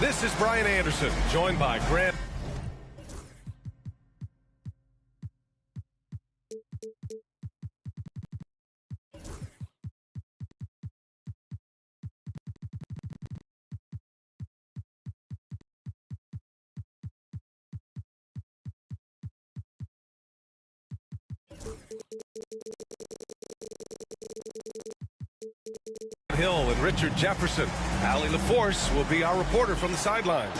This is Brian Anderson, joined by Grant. Hill and Richard Jefferson. Allie LaForce will be our reporter from the sidelines.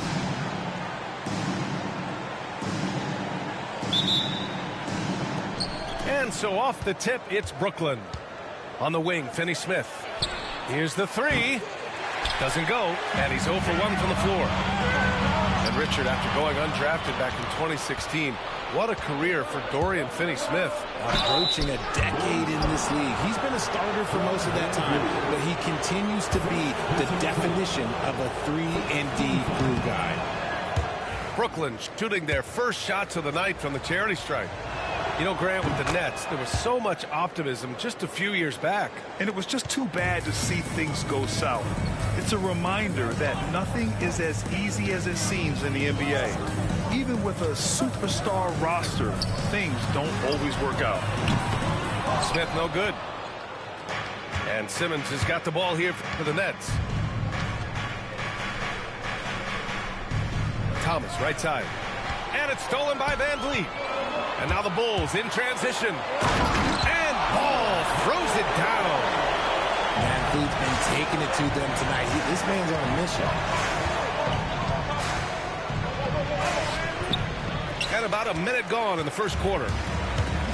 And so off the tip, it's Brooklyn. On the wing, Finney Smith. Here's the three. Doesn't go, and he's 0 for 1 from the floor. And Richard, after going undrafted back in 2016, what a career for Dorian Finney-Smith. Approaching a decade in this league. He's been a starter for most of that time, but he continues to be the definition of a 3-and-D glue guy. Brooklyn shooting their first shots of the night from the charity stripe. You know, Grant, with the Nets, there was so much optimism just a few years back. And it was just too bad to see things go south. It's a reminder that nothing is as easy as it seems in the NBA. Even with a superstar roster, things don't always work out. Smith no good. And Simmons has got the ball here for the Nets. Thomas, right side. And it's stolen by Van Vliet. And now the Bulls in transition. And Ball throws it down. Van Vliet's been taking it to them tonight. This man's on a mission. And about a minute gone in the first quarter.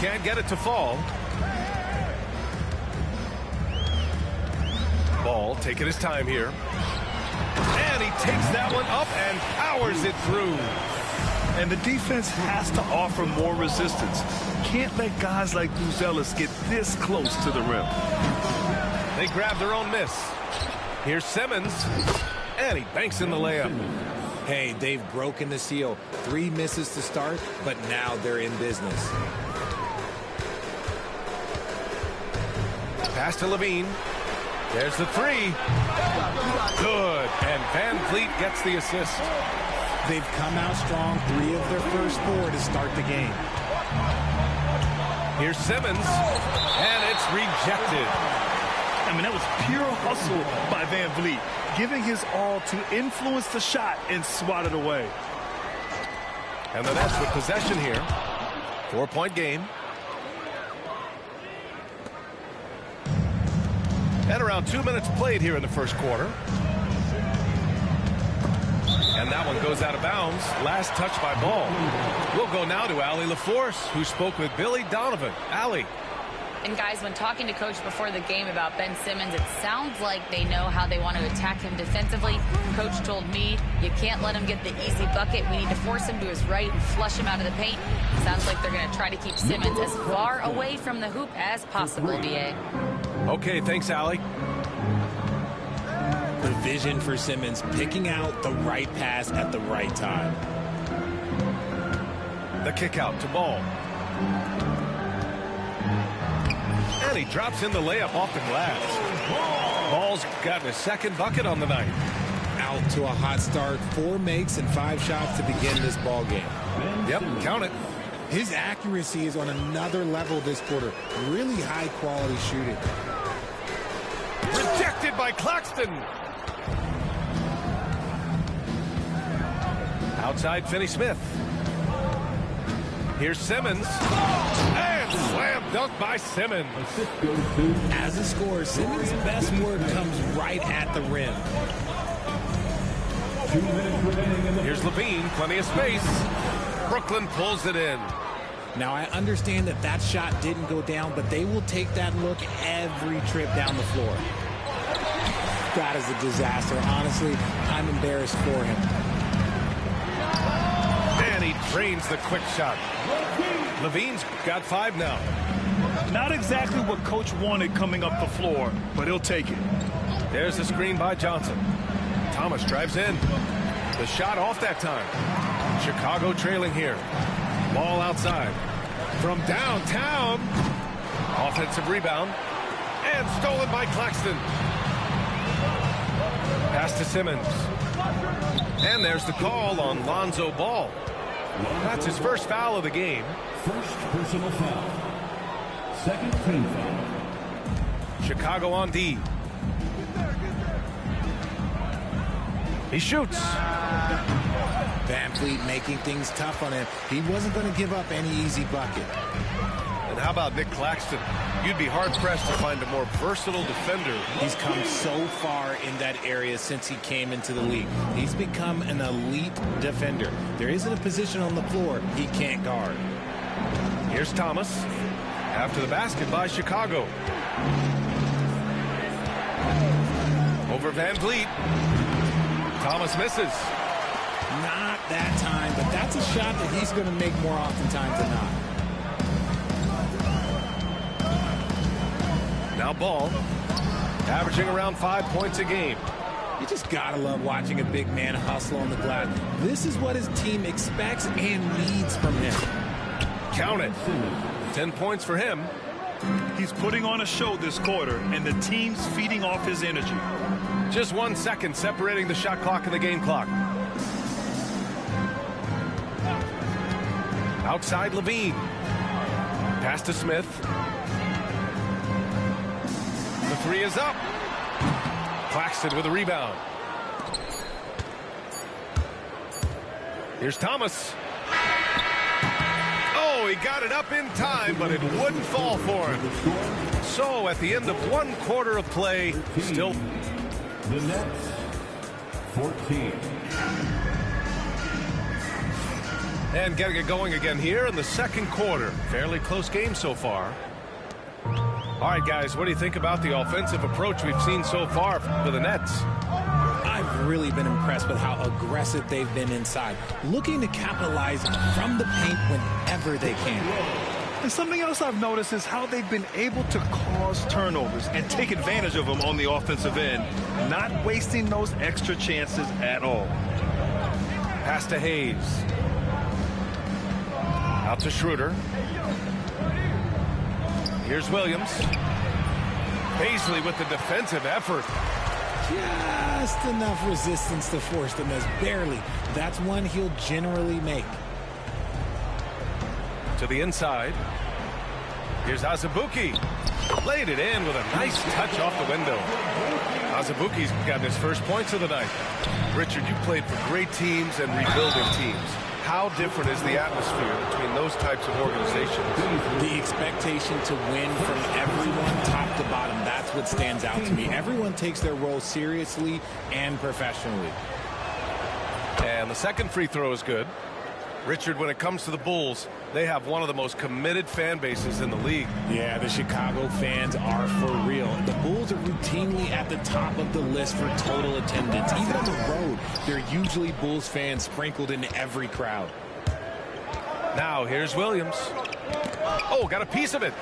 Can't get it to fall. Ball taking his time here. And he takes that one up and powers it through. And the defense has to offer more resistance. Can't let guys like Buzelis get this close to the rim. They grab their own miss. Here's Simmons. And he banks in the layup. Hey, they've broken the seal. 3 misses to start, but now they're in business. Pass to Levine. There's the three. Good. And Van Vliet gets the assist. They've come out strong, 3 of their first 4 to start the game. Here's Simmons. And it's rejected. I mean, that was pure hustle by Van Vliet, giving his all to influence the shot and swat it away. And the Nets with possession here. 4-point game. And around 2 minutes played here in the first quarter. And that one goes out of bounds. Last touch by Ball. We'll go now to Allie LaForce, who spoke with Billy Donovan. Allie. And guys, when talking to Coach before the game about Ben Simmons, it sounds like they know how they want to attack him defensively. Coach told me, you can't let him get the easy bucket. We need to force him to his right and flush him out of the paint. Sounds like they're going to try to keep Simmons as far away from the hoop as possible, DA. Okay, thanks, Allie. The vision for Simmons, picking out the right pass at the right time. The kick out to Ball. And he drops in the layup off the glass. Ball's gotten a second bucket on the night. Out to a hot start. 4 makes and 5 shots to begin this ball game. Yep, count it. His accuracy is on another level this quarter. Really high quality shooting. Rejected by Claxton. Outside Finney-Smith. Here's Simmons. And slam dunk by Simmons. As a scorer, Simmons' best work comes right at the rim. Here's Levine, plenty of space. Brooklyn pulls it in. Now, I understand that that shot didn't go down, but they will take that look every trip down the floor. That is a disaster. Honestly, I'm embarrassed for him. And he drains the quick shot. Levine's got 5 now. Not exactly what Coach wanted coming up the floor, but he'll take it. There's the screen by Johnson. Thomas drives in. The shot off that time. Chicago trailing here. Ball outside. From downtown. Offensive rebound. And stolen by Claxton. Pass to Simmons. And there's the call on Lonzo Ball. That's his first foul of the game. First personal foul. Second team foul. Chicago on D. He shoots. Van Fleet making things tough on him. He wasn't going to give up any easy bucket. And how about Nick Claxton? You'd be hard-pressed to find a more versatile defender. He's come so far in that area since he came into the league. He's become an elite defender. There isn't a position on the floor he can't guard. Here's Thomas. After the basket by Chicago. Over Van Vliet. Thomas misses. Not that time, but that's a shot that he's going to make more oftentimes than not. Now Ball, averaging around 5 points a game. You just gotta love watching a big man hustle on the glass. This is what his team expects and needs from him. Count it. 10 points for him. He's putting on a show this quarter, and the team's feeding off his energy. Just 1 second separating the shot clock and the game clock. Outside Levine. Pass to Smith. The three is up. Claxton with a rebound. Here's Thomas. Oh, he got it up in time, but it wouldn't fall for him. So at the end of 1 quarter of play, still The Nets, 14. and getting it going again here in the second quarter. Fairly close game so far. All right, guys, what do you think about the offensive approach we've seen so far for the Nets? I've really been impressed with how aggressive they've been inside, looking to capitalize from the paint whenever they can. And something else I've noticed is how they've been able to cause turnovers and take advantage of them on the offensive end, not wasting those extra chances at all. Pass to Hayes. Out to Schroeder. Here's Williams. Paisley with the defensive effort. Just enough resistance to force the miss. Barely. That's one he'll generally make. To the inside. Here's Azubuike. Laid it in with a nice touch off the window. Azubuike's gotten his first points of the night. Richard, you played for great teams and rebuilding teams. How different is the atmosphere between those types of organizations? The expectation to win from everyone top to bottom, that's what stands out to me. Everyone takes their role seriously and professionally. And the second free throw is good. Richard, when it comes to the Bulls, they have one of the most committed fan bases in the league. Yeah, the Chicago fans are for real. The Bulls are routinely at the top of the list for total attendance. Even on the road, there are usually Bulls fans sprinkled in every crowd. Now, here's Williams. Oh, got a piece of it.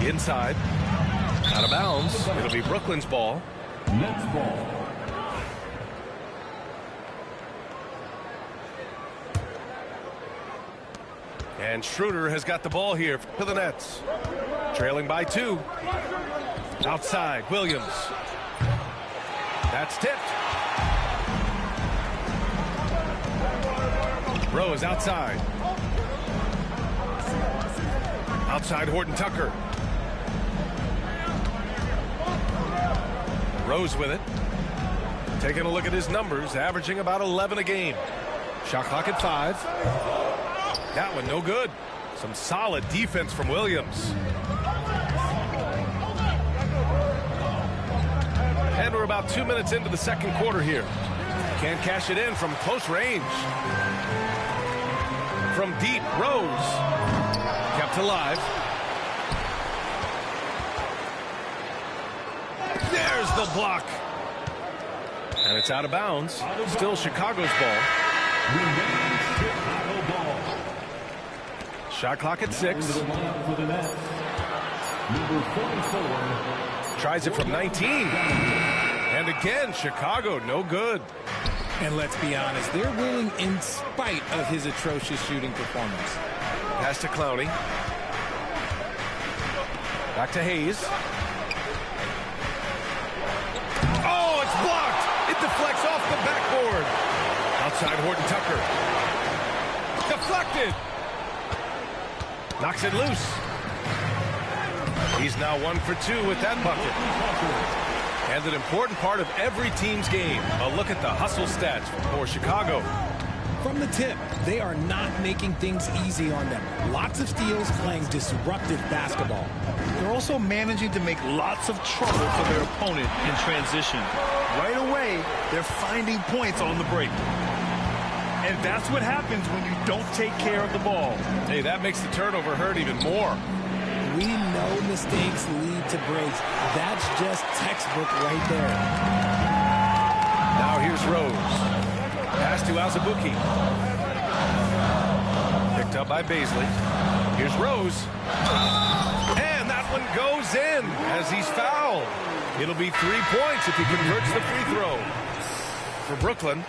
Inside. Out of bounds. It'll be Brooklyn's ball. Nets ball. And Schroeder has got the ball here for the Nets. Trailing by 2. Outside, Williams. That's tipped. Rose outside. Outside, Horton Tucker. Rose with it. Taking a look at his numbers, averaging about 11 a game. Shot clock at 5. That one no good. Some solid defense from Williams. And we're about 2 minutes into the second quarter here. Can't cash it in from close range. From deep, Rose. Kept alive. There's the block. And it's out of bounds. Still Chicago's ball. Shot clock at 6. Tries it from 19. And again, Chicago, no good. And let's be honest, they're winning in spite of his atrocious shooting performance. Pass to Clowney. Back to Hayes. Oh, outside, Horton Tucker. Deflected. Knocks it loose. He's now 1 for 2 with that bucket. And an important part of every team's game. A look at the hustle stats for Chicago. From the tip, they are not making things easy on them. Lots of steals, playing disruptive basketball. They're also managing to make lots of trouble for their opponent in transition. Right away, they're finding points on the break. And that's what happens when you don't take care of the ball. Hey, that makes the turnover hurt even more. We know mistakes lead to breaks. That's just textbook right there. Now here's Rose. Pass to Azubuike. Picked up by Baisley. Here's Rose. And that one goes in as he's fouled. It'll be 3 points if he converts the free throw. For Brooklyn,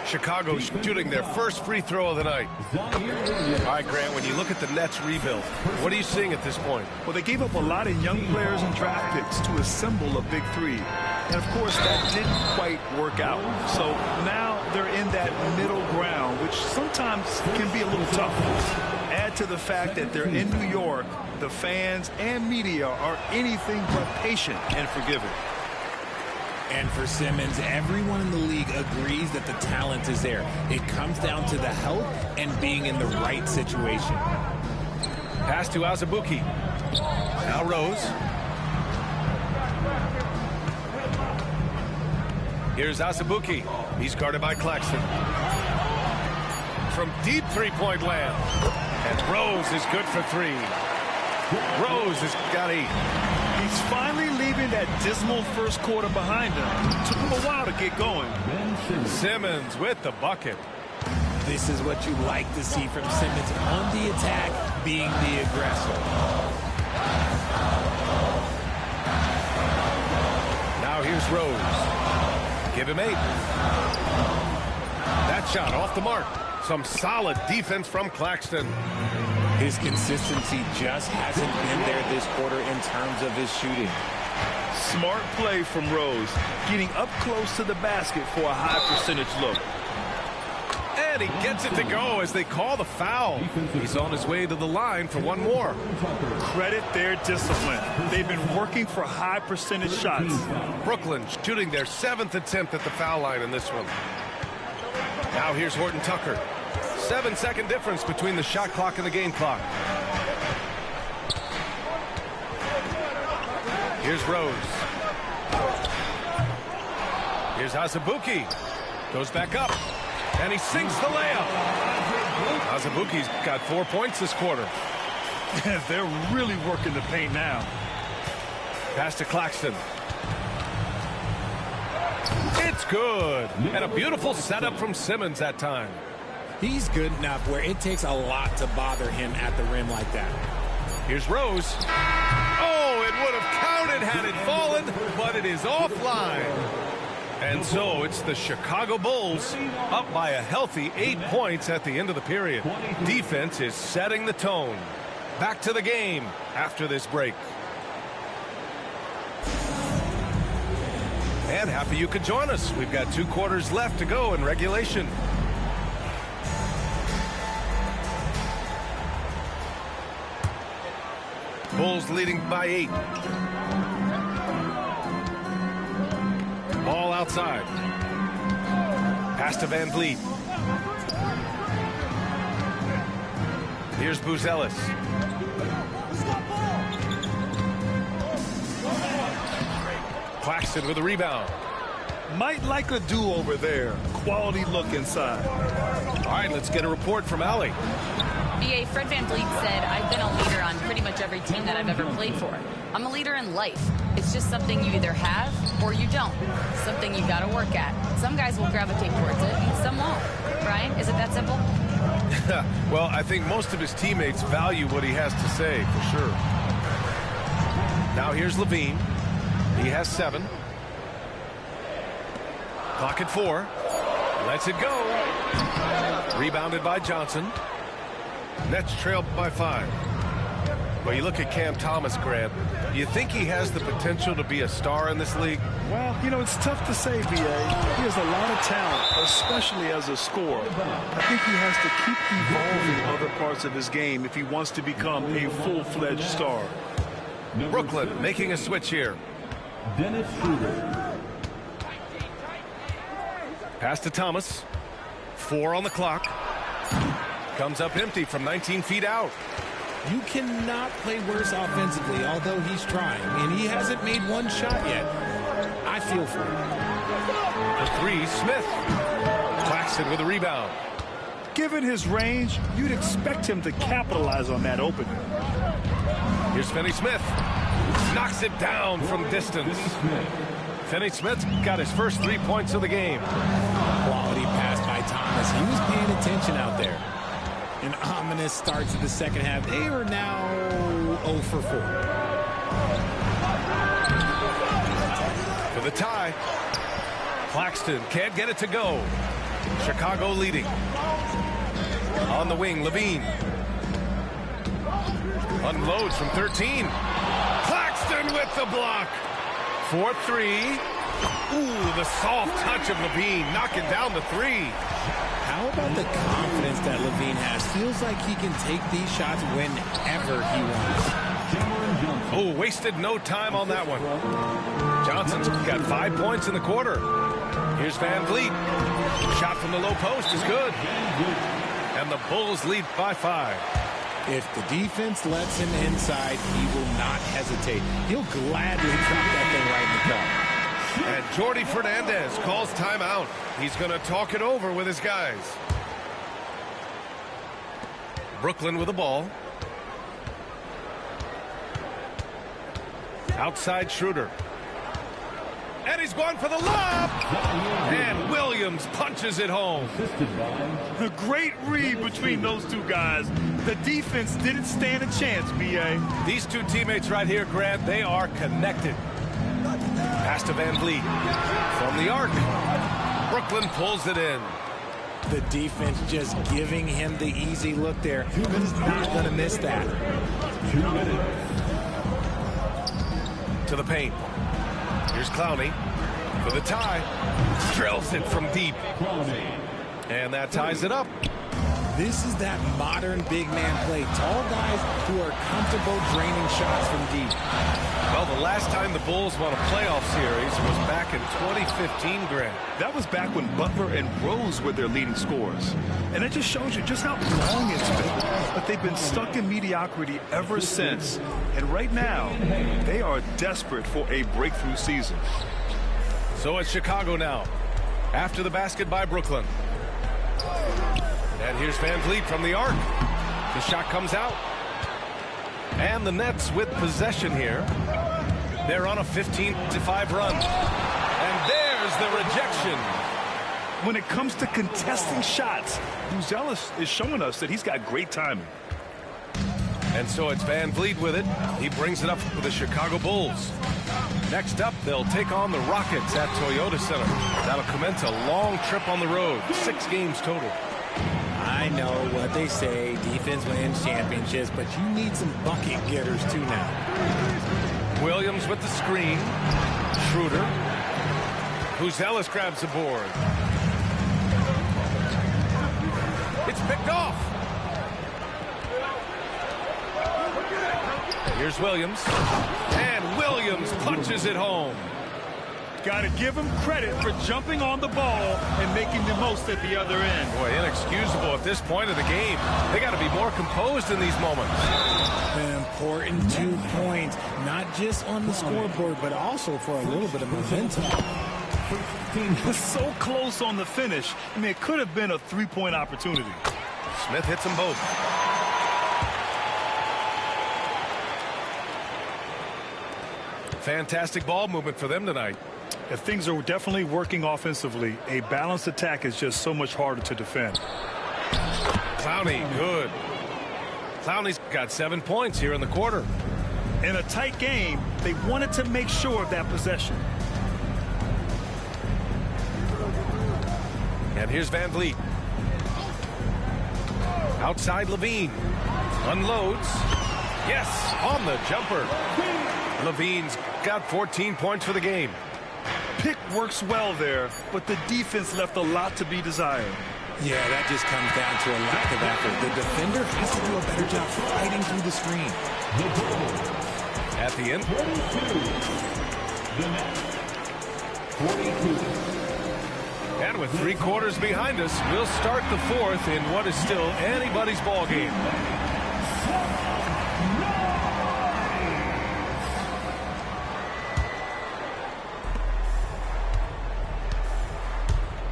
Chicago shooting their first free throw of the night. All right, Grant, when you look at the Nets rebuild, what are you seeing at this point? Well, they gave up a lot of young players and draft picks to assemble a big three. And, of course, that didn't quite work out. So now they're in that middle ground, which sometimes can be a little tough. Add to the fact that they're in New York, the fans and media are anything but patient and forgiving. And for Simmons, everyone in the league agrees that the talent is there. It comes down to the health and being in the right situation. Pass to Azubuike. Now Rose. Here's Azubuike. He's guarded by Claxton. From deep three-point land. And Rose is good for 3. Rose has got 8. He's finally leaving that dismal first quarter behind him. Took him a while to get going. Simmons with the bucket. This is what you like to see from Simmons on the attack, being the aggressor. Now here's Rose. Give him 8. That shot off the mark. Some solid defense from Claxton. His consistency just hasn't been there this quarter in terms of his shooting. Smart play from Rose, getting up close to the basket for a high percentage look. And he gets it to go as they call the foul. He's on his way to the line for one more. Credit their discipline. They've been working for high percentage shots. Brooklyn shooting their 7th attempt at the foul line in this one. Now here's Horton Tucker. 7-second difference between the shot clock and the game clock. Here's Rose. Here's Azubuike. Goes back up. And he sinks the layup. Azubuike's got 4 points this quarter. They're really working the paint now. Pass to Claxton. It's good. And a beautiful setup from Simmons that time. He's good enough where it takes a lot to bother him at the rim like that. Here's Rose. Oh, it would have counted had it fallen, but it is offline. And so it's the Chicago Bulls up by a healthy 8 points at the end of the period. Defense is setting the tone. Back to the game after this break. And happy you could join us. We've got 2 quarters left to go in regulation. Bulls leading by 8. Ball outside. Pass to Van Vliet. Here's Buzelis. Claxton with a rebound. Might like a do-over there. Quality look inside. All right, let's get a report from Allie. BA, Fred Van Vliet said, I've been a leader on pretty much every team that I've ever played for. I'm a leader in life. It's just something you either have or you don't. Something you got to work at. Some guys will gravitate towards it and some won't. Brian, is it that simple? Well, I think most of his teammates value what he has to say, for sure. Now here's Levine. He has 7. Clock at 4. Lets it go. Rebounded by Johnson. Nets trailed by 5. Well, you look at Cam Thomas, Grant. Do you think he has the potential to be a star in this league? Well, you know, it's tough to say, B.A. He has a lot of talent, especially as a scorer. I think he has to keep evolving other parts of his game if he wants to become a full-fledged star. Brooklyn making a switch here. Dennis Schroeder. Pass to Thomas. 4 on the clock. Comes up empty from 19 feet out. You cannot play worse offensively, although he's trying, and he hasn't made one shot yet. I feel for him. The 3, Smith. Claxton with a rebound. Given his range, you'd expect him to capitalize on that opening. Here's Finney Smith. Knocks it down from distance. Finney Smith's got his first 3 points of the game. Quality pass by Thomas. He was paying attention out there. An ominous start to the second half. They are now 0 for 4. For the tie. Claxton can't get it to go. Chicago leading. On the wing, Levine. Unloads from 13. Claxton with the block. 4-3. Ooh, the soft touch of Levine knocking down the 3. How about the confidence that Levine has? Feels like he can take these shots whenever he wants. Oh, wasted no time on that one. Johnson's got 5 points in the quarter. Here's Van Vliet. Shot from the low post is good. And the Bulls lead by 5. If the defense lets him inside, he will not hesitate. He'll gladly drop that thing right in the cup. And Jordi Fernandez calls timeout. He's going to talk it over with his guys. Brooklyn with the ball. Outside Schroeder. And he's going for the lob. And Williams punches it home. A great read between those two guys. The defense didn't stand a chance, B.A. These two teammates right here, Grant, they are connected. Pass to Van Vliet. From the arc. Brooklyn pulls it in. The defense just giving him the easy look there. He's not going to miss that. 2 minutes. To the paint. Here's Clowney for the tie. Drills it from deep. And that ties it up. This is that modern big man play. Tall guys who are comfortable draining shots from deep. Well, the last time the Bulls won a playoff series was back in 2015, Grant. That was back when Butler and Rose were their leading scorers. And it just shows you just how long it's been. But they've been stuck in mediocrity ever since. And right now, they are desperate for a breakthrough season. So it's Chicago now, after the basket by Brooklyn. And here's Van Vliet from the arc. The shot comes out. And the Nets with possession here. They're on a 15-5 run. And there's the rejection. When it comes to contesting shots, Buzelis is showing us that he's got great timing. And so it's Van Vliet with it. He brings it up for the Chicago Bulls. Next up, they'll take on the Rockets at Toyota Center. That'll commence a long trip on the road. 6 games total. I know what they say, defense wins championships, but you need some bucket getters too now. Williams with the screen. Schroeder. Buzelis grabs the board. It's picked off. Here's Williams. And Williams punches it home. Got to give him credit for jumping on the ball and making the most at the other end. Boy, inexcusable at this point of the game. They got to be more composed in these moments. An important 2 points, not just on the scoreboard, but also for a little bit of momentum. So close on the finish. I mean, it could have been a 3-point opportunity. Smith hits them both. Fantastic ball movement for them tonight. If things are definitely working offensively, a balanced attack is just so much harder to defend. Clowney, good. Clowney's got 7 points here in the quarter. In a tight game, they wanted to make sure of that possession. And here's Van Vliet. Outside Levine. Unloads. Yes, on the jumper. Levine's got 14 points for the game. Pick works well there, but the defense left a lot to be desired. Yeah, that just comes down to a lack of effort. The defender has to do a better job fighting through the screen. At the end. 42. And with 3 quarters behind us, we'll start the 4th in what is still anybody's ball game.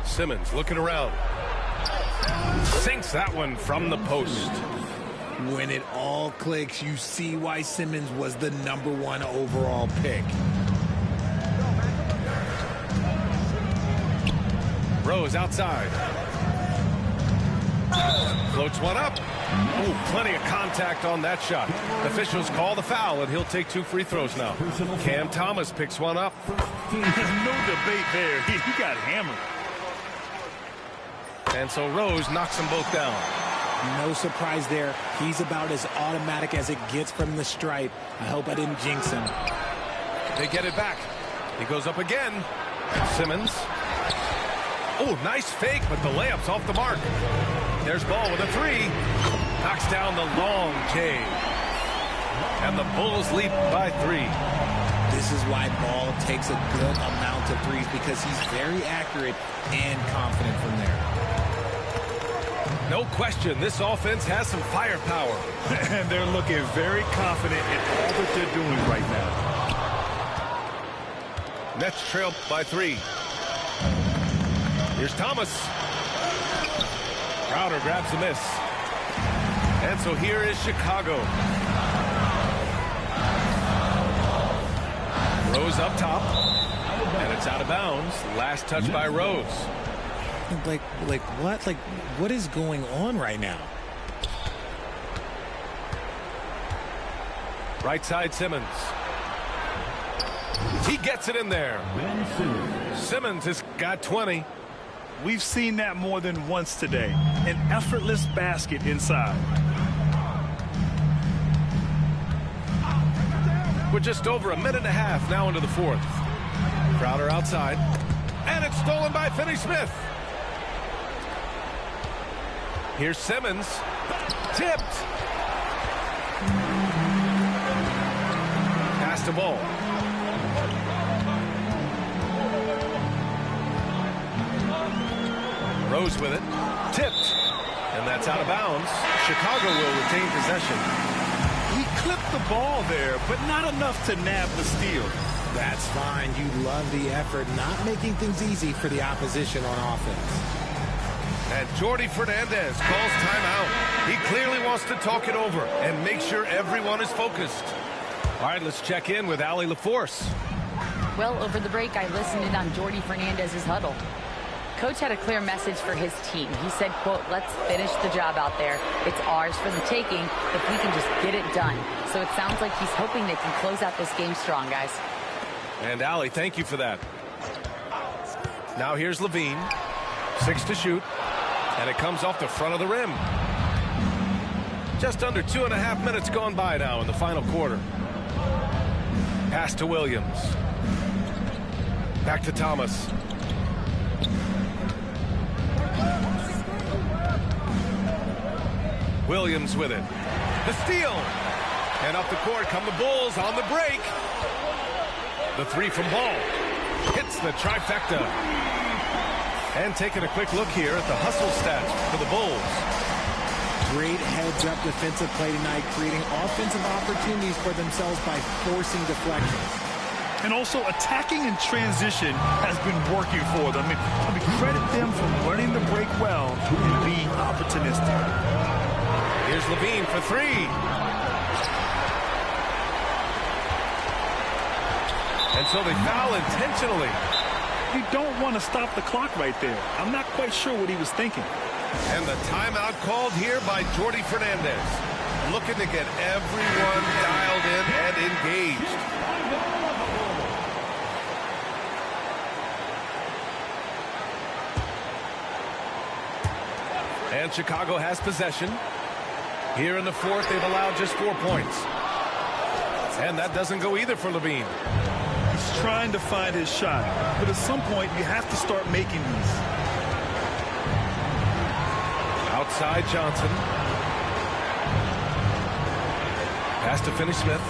Simmons looking around. Sinks that one from the post. When it all clicks, you see why Simmons was the #1 overall pick. Rose outside. Floats one up. Oh, plenty of contact on that shot. Officials call the foul, and he'll take 2 free throws now. Cam Thomas picks one up. There's no debate there. He got hammered. And so Rose knocks them both down. No surprise there. He's about as automatic as it gets from the stripe. I hope I didn't jinx him. They get it back. He goes up again. Simmons. Oh, nice fake, but the layup's off the mark. There's Ball with a 3. Knocks down the long J. And the Bulls lead by 3. This is why Ball takes a good amount of threes, because he's very accurate and confident from there. No question, this offense has some firepower. And they're looking very confident in all that they're doing right now. Nets trail by 3. Here's Thomas. Crowder grabs the miss. And so here is Chicago. Rose up top. And it's out of bounds. Last touch by Rose. Like what? Like, what is going on right now? Right side Simmons. He gets it in there. Simmons has got 20. We've seen that more than once today. An effortless basket inside. We're just over a minute and a half now into the 4th. Crowder outside. And it's stolen by Finney-Smith. Here's Simmons. Tipped. Pass to Ball. Rose with it. Tipped. And that's out of bounds. Chicago will retain possession. He clipped the ball there, but not enough to nab the steal. That's fine. You love the effort, not making things easy for the opposition on offense. And Jordi Fernandez calls timeout. He clearly wants to talk it over and make sure everyone is focused. All right, let's check in with Allie LaForce. Well, over the break, I listened in on Jordi Fernandez's huddle. Coach had a clear message for his team. He said, quote, let's finish the job out there. It's ours for the taking if we can just get it done. So it sounds like he's hoping they can close out this game strong, guys. And Allie, thank you for that. Now here's Levine. 6 to shoot. And it comes off the front of the rim. Just under 2.5 minutes gone by now in the final quarter. Pass to Williams. Back to Thomas. Williams with it. The steal. And up the court come the Bulls on the break. The 3 from Ball. Hits the trifecta. And taking a quick look here at the hustle stats for the Bulls. Great heads-up defensive play tonight, creating offensive opportunities for themselves by forcing deflections. And also attacking in transition has been working for them. I mean, credit them for running the break well and being opportunistic. Here's Levine for 3. And so they foul intentionally. You don't want to stop the clock right there. I'm not quite sure what he was thinking. And the timeout called here by Jordi Fernandez. Looking to get everyone dialed in and engaged. And Chicago has possession. Here in the 4th, they've allowed just 4 points. And that doesn't go either for Levine. He's trying to find his shot, but at some point you have to start making these. Outside Johnson. Pass to Finney-Smith.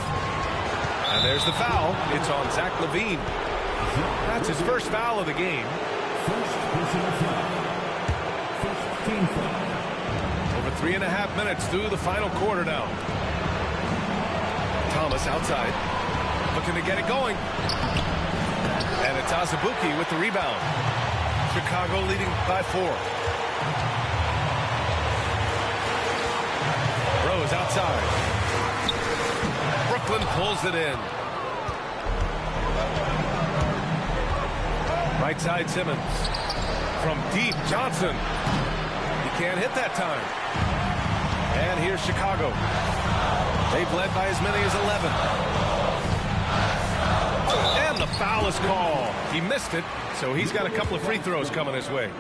And there's the foul. It's on Zach Levine. That's his first foul of the game. First personal foul. First team foul. Over 3.5 minutes through the final quarter now. Thomas outside. Looking to get it going. And it's Azubuike with the rebound. Chicago leading by 4. Rose outside. Brooklyn pulls it in. Right side Simmons. From deep, Johnson. He can't hit that time. And here's Chicago. They've led by as many as 11. And the foul is called. He missed it, so he's got a couple of free throws coming his way.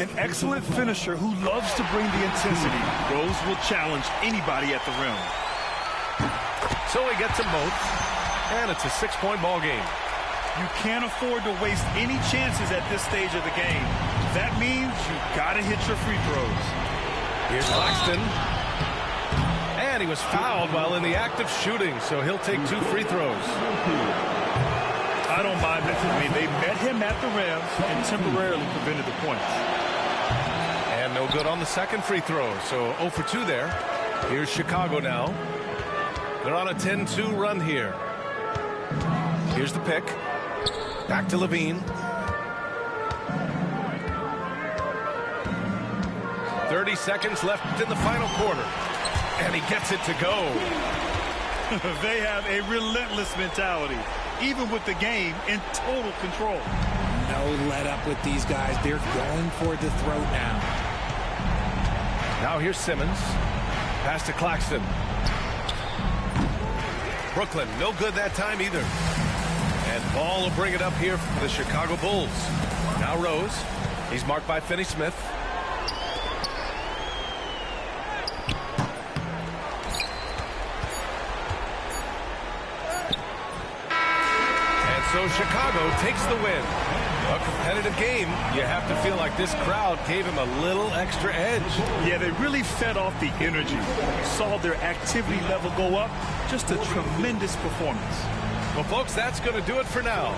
An excellent finisher who loves to bring the intensity. Rose will challenge anybody at the rim. So he gets them both, and it's a 6-point ball game. You can't afford to waste any chances at this stage of the game. That means you gotta hit your free throws. Here's Claxton. And he was fouled while in the act of shooting, so he'll take 2 free throws. I don't mind that. I mean, they met him at the rim and temporarily prevented the points. And no good on the second free throw, so 0 for 2 there. Here's Chicago now. They're on a 10-2 run here. Here's the pick. Back to Levine. 30 seconds left in the final quarter. And he gets it to go. They have a relentless mentality, even with the game in total control. No let up with these guys. They're going for the throat now. Now here's Simmons. Pass to Claxton. Brooklyn, no good that time either. And Ball will bring it up here for the Chicago Bulls. Now Rose. He's marked by Finney-Smith. And so Chicago takes the win. A competitive game. You have to feel like this crowd gave him a little extra edge. Yeah, they really fed off the energy. Saw their activity level go up. Just a tremendous performance. Well, folks, that's going to do it for now.